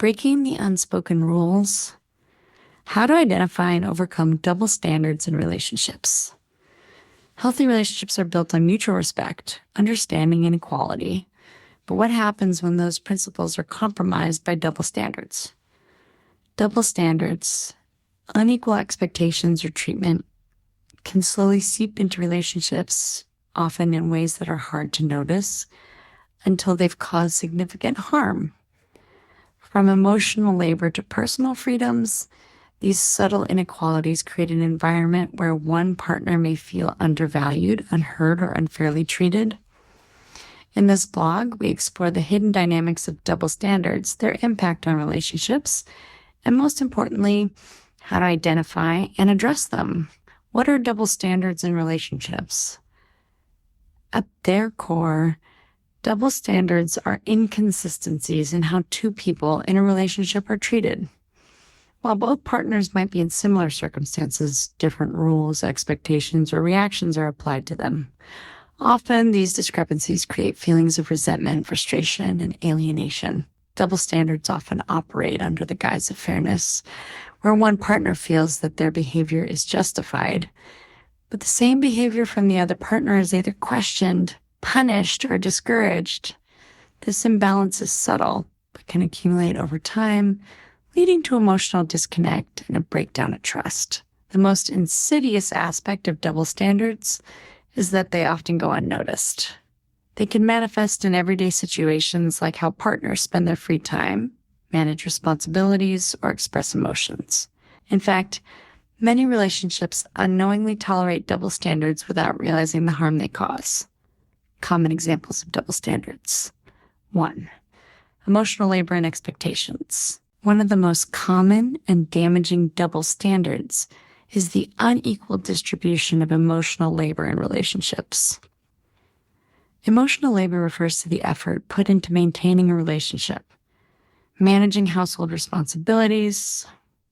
Breaking the unspoken rules. How to identify and overcome double standards in relationships. Healthy relationships are built on mutual respect, understanding, and equality. But what happens when those principles are compromised by double standards? Double standards, unequal expectations or treatment, can slowly seep into relationships, often in ways that are hard to notice, until they've caused significant harm. From emotional labor to personal freedoms, these subtle inequalities create an environment where one partner may feel undervalued, unheard, or unfairly treated. In this blog, we explore the hidden dynamics of double standards, their impact on relationships, and most importantly, how to identify and address them. What are double standards in relationships? At their core, double standards are inconsistencies in how two people in a relationship are treated. While both partners might be in similar circumstances, different rules, expectations, or reactions are applied to them. Often, these discrepancies create feelings of resentment, frustration, and alienation. Double standards often operate under the guise of fairness, where one partner feels that their behavior is justified, but the same behavior from the other partner is either questioned, punished, or discouraged. This imbalance is subtle, but can accumulate over time, leading to emotional disconnect and a breakdown of trust. The most insidious aspect of double standards is that they often go unnoticed. They can manifest in everyday situations like how partners spend their free time, manage responsibilities, or express emotions. In fact, many relationships unknowingly tolerate double standards without realizing the harm they cause. Common examples of double standards. 1. Emotional labor and expectations. One of the most common and damaging double standards is the unequal distribution of emotional labor in relationships. Emotional labor refers to the effort put into maintaining a relationship, managing household responsibilities,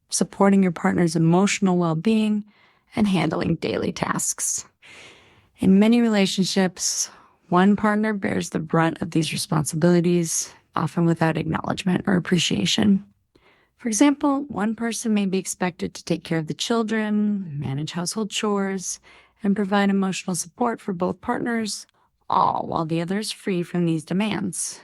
supporting your partner's emotional well-being, and handling daily tasks. In many relationships, one partner bears the brunt of these responsibilities, often without acknowledgement or appreciation. For example, one person may be expected to take care of the children, manage household chores, and provide emotional support for both partners, all while the other is free from these demands.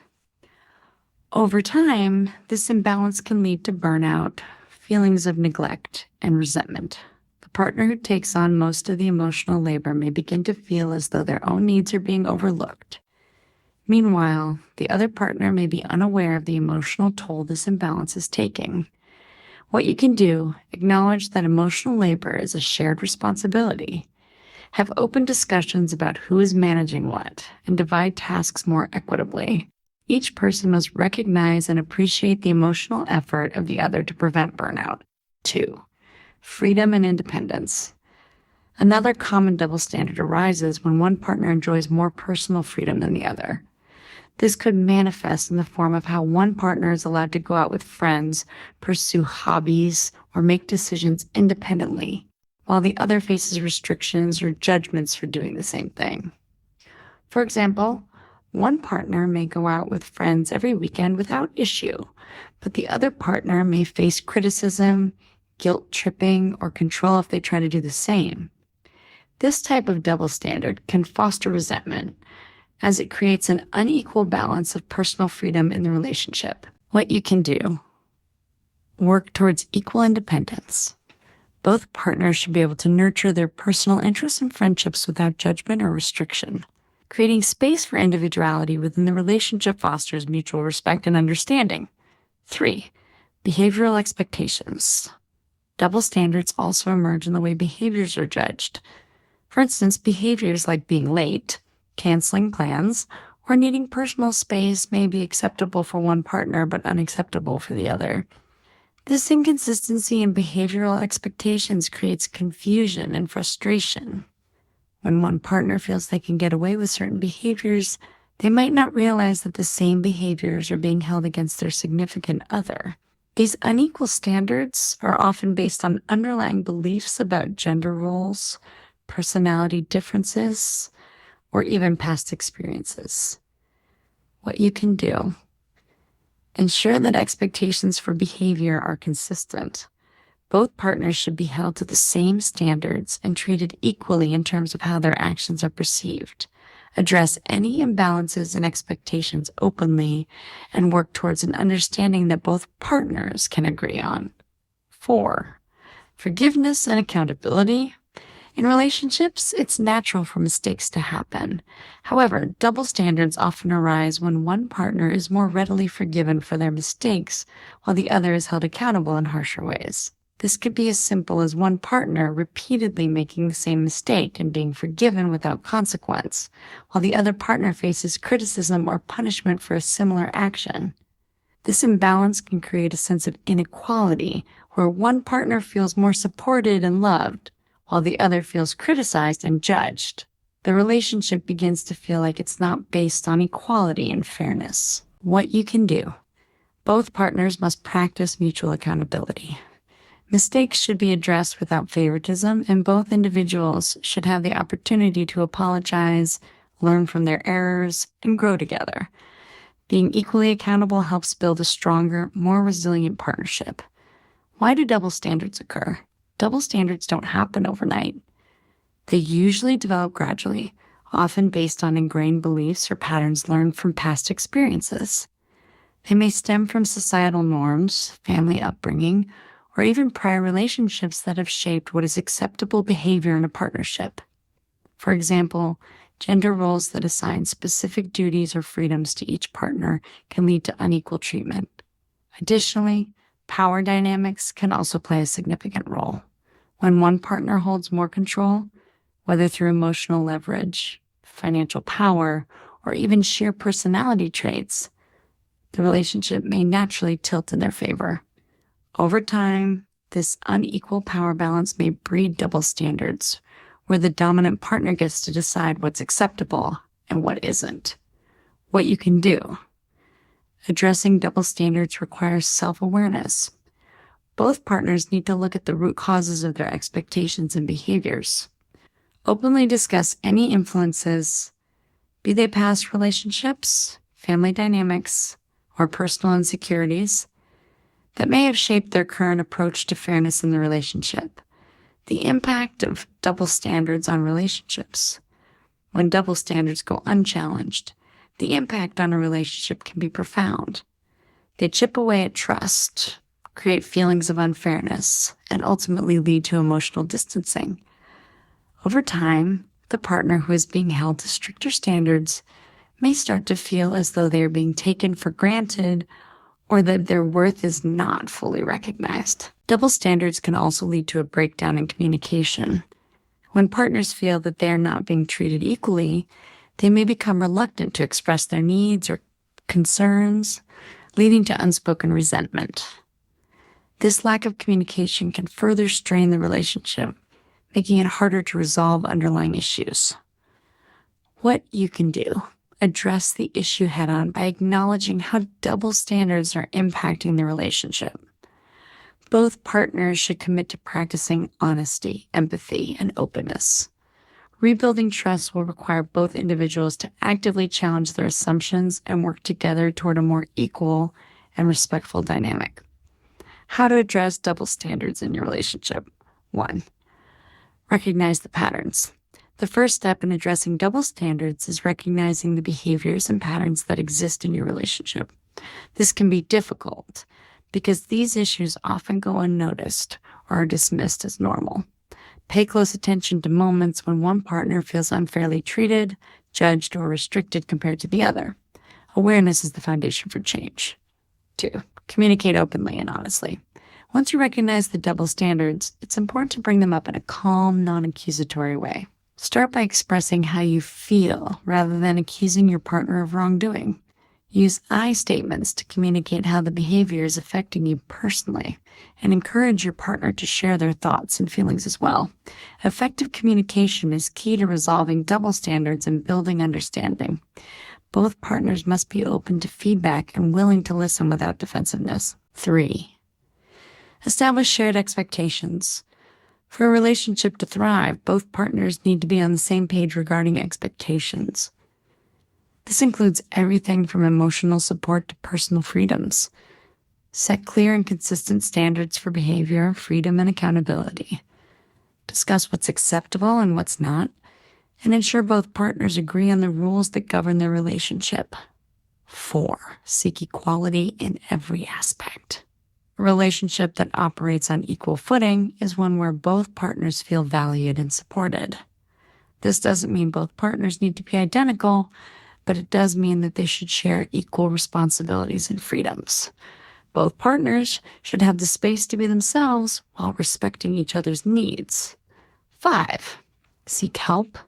Over time, this imbalance can lead to burnout, feelings of neglect, and resentment. The partner who takes on most of the emotional labor may begin to feel as though their own needs are being overlooked. Meanwhile, the other partner may be unaware of the emotional toll this imbalance is taking. What you can do, acknowledge that emotional labor is a shared responsibility. Have open discussions about who is managing what, and divide tasks more equitably. Each person must recognize and appreciate the emotional effort of the other to prevent burnout. 2. Freedom and independence. Another common double standard arises when one partner enjoys more personal freedom than the other. This could manifest in the form of how one partner is allowed to go out with friends, pursue hobbies, or make decisions independently, while the other faces restrictions or judgments for doing the same thing. For example, one partner may go out with friends every weekend without issue, but the other partner may face criticism, guilt tripping, or control if they try to do the same. This type of double standard can foster resentment, as it creates an unequal balance of personal freedom in the relationship. What you can do: work towards equal independence. Both partners should be able to nurture their personal interests and friendships without judgment or restriction. Creating space for individuality within the relationship fosters mutual respect and understanding. 3. Behavioral expectations. Double standards also emerge in the way behaviors are judged. For instance, behaviors like being late, canceling plans, or needing personal space may be acceptable for one partner but unacceptable for the other. This inconsistency in behavioral expectations creates confusion and frustration. When one partner feels they can get away with certain behaviors, they might not realize that the same behaviors are being held against their significant other. These unequal standards are often based on underlying beliefs about gender roles, personality differences, or even past experiences. What you can do: Ensure that expectations for behavior are consistent. Both partners should be held to the same standards and treated equally in terms of how their actions are perceived. Address any imbalances in expectations openly and work towards an understanding that both partners can agree on. 4. Forgiveness and accountability. In relationships, it's natural for mistakes to happen. However, double standards often arise when one partner is more readily forgiven for their mistakes, while the other is held accountable in harsher ways. This could be as simple as one partner repeatedly making the same mistake and being forgiven without consequence, while the other partner faces criticism or punishment for a similar action. This imbalance can create a sense of inequality, where one partner feels more supported and loved, while the other feels criticized and judged. The relationship begins to feel like it's not based on equality and fairness. What you can do. Both partners must practice mutual accountability. Mistakes should be addressed without favoritism, and both individuals should have the opportunity to apologize, learn from their errors, and grow together. Being equally accountable helps build a stronger, more resilient partnership. Why do double standards occur? Double standards don't happen overnight. They usually develop gradually, often based on ingrained beliefs or patterns learned from past experiences. They may stem from societal norms, family upbringing, or even prior relationships that have shaped what is acceptable behavior in a partnership. For example, gender roles that assign specific duties or freedoms to each partner can lead to unequal treatment. Additionally, power dynamics can also play a significant role. When one partner holds more control, whether through emotional leverage, financial power, or even sheer personality traits, the relationship may naturally tilt in their favor. Over time, this unequal power balance may breed double standards, where the dominant partner gets to decide what's acceptable and what isn't. What you can do. Addressing double standards requires self-awareness. Both partners need to look at the root causes of their expectations and behaviors. Openly discuss any influences, be they past relationships, family dynamics, or personal insecurities, that may have shaped their current approach to fairness in the relationship. The impact of double standards on relationships. When double standards go unchallenged, the impact on a relationship can be profound. They chip away at trust, create feelings of unfairness, and ultimately lead to emotional distancing. Over time, the partner who is being held to stricter standards may start to feel as though they are being taken for granted or that their worth is not fully recognized. Double standards can also lead to a breakdown in communication. When partners feel that they are not being treated equally, they may become reluctant to express their needs or concerns, leading to unspoken resentment. This lack of communication can further strain the relationship, making it harder to resolve underlying issues. What you can do. Address the issue head-on by acknowledging how double standards are impacting the relationship. Both partners should commit to practicing honesty, empathy, and openness. Rebuilding trust will require both individuals to actively challenge their assumptions and work together toward a more equal and respectful dynamic. How to address double standards in your relationship. 1. Recognize the patterns. The first step in addressing double standards is recognizing the behaviors and patterns that exist in your relationship. This can be difficult because these issues often go unnoticed or are dismissed as normal. Pay close attention to moments when one partner feels unfairly treated, judged, or restricted compared to the other. Awareness is the foundation for change. 2. Communicate openly and honestly. Once you recognize the double standards, it's important to bring them up in a calm, non-accusatory way. Start by expressing how you feel rather than accusing your partner of wrongdoing. Use I statements to communicate how the behavior is affecting you personally, and encourage your partner to share their thoughts and feelings as well. Effective communication is key to resolving double standards and building understanding. Both partners must be open to feedback and willing to listen without defensiveness. 3. Establish shared expectations. For a relationship to thrive, both partners need to be on the same page regarding expectations. This includes everything from emotional support to personal freedoms. Set clear and consistent standards for behavior, freedom, and accountability. Discuss what's acceptable and what's not, and ensure both partners agree on the rules that govern their relationship. 4. Seek equality in every aspect. A relationship that operates on equal footing is one where both partners feel valued and supported. This doesn't mean both partners need to be identical, but it does mean that they should share equal responsibilities and freedoms. Both partners should have the space to be themselves while respecting each other's needs. 5. Seek help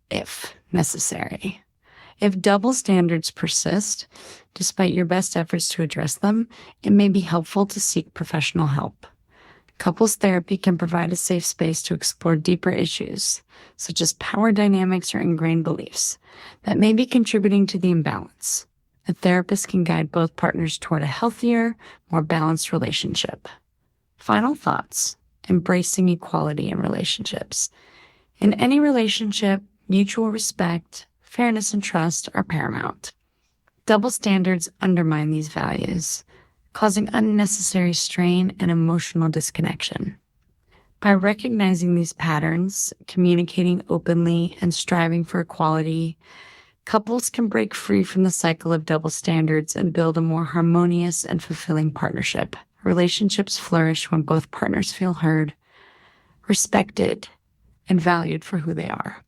if necessary. If double standards persist, despite your best efforts to address them, it may be helpful to seek professional help. Couples therapy can provide a safe space to explore deeper issues, such as power dynamics or ingrained beliefs, that may be contributing to the imbalance. A therapist can guide both partners toward a healthier, more balanced relationship. Final thoughts: embracing equality in relationships. In any relationship, mutual respect, fairness, and trust are paramount. Double standards undermine these values, causing unnecessary strain and emotional disconnection. By recognizing these patterns, communicating openly, and striving for equality, couples can break free from the cycle of double standards and build a more harmonious and fulfilling partnership. Relationships flourish when both partners feel heard, respected, and valued for who they are.